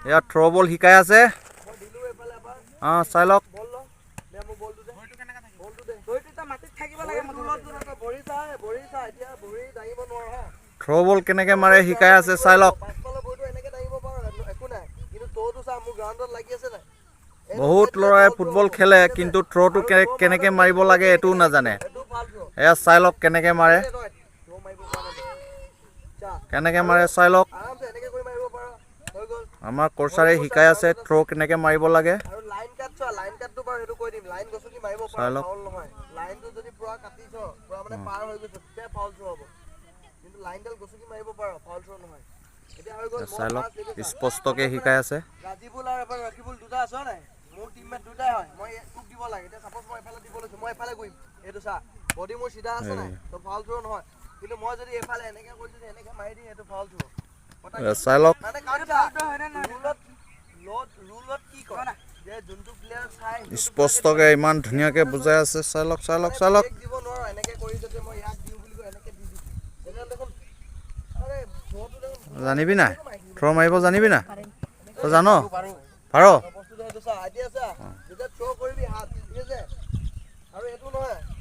এয়া থ্ৰ' বল শিকাই আছে চাই লওক থ্ৰ' বল কেনেকে মাৰে শিকাই আছে চাই লওক বহুত ল'ৰাই ফুটবল খেলে কিন্তু থ্ৰ'টো কেনেকে মাৰিব লাগে এইটোও নাজানে এয়া চাই লওক কেনেকে মাৰে চাই লওক আমাৰ কোচাৰে শিকাই আছে থ্ৰ' কেনেকে মাৰিব লাগে চাই লওক চাই লওক স্পষ্টকে শিকাই আছে মোৰ টিমমেট দুটাই হয় মই তোক দিব লাগে এতিয়া সাপোজ মই এফালে দিব লৈছো মই এফালে কৰিম এইটো চা বডি মোৰ সিধা আছে নাই তো ফাউল থ্ৰো নহয় কিন্তু মই যদি এফালে এনেকে কৰি যদি এনেকে মাৰি দিম এটো ফাউল থ্ৰো চাই লওক মানে ৰুলত কি কয় যে যোনটো প্লেয়াৰ চাই স্পষ্টকে ইমান ধুনীয়াকে বুজাই আছে চাই লওক দিব নোৱাৰো এনেকে কৰি যদি মই ইয়াক দিও বুলি কয় এনেকে দি দিম তেনে দেখোন আৰে থ্ৰোটো দেখোন জানিবি না থ্ৰো মাৰিব জানিবি না তই জানো পাৰ বস্তুটো সেইটো চা আইডিয়া চা যেতিয়া থ্ৰো কৰিবি হাত ঠিক আছে আৰু এটো নহয়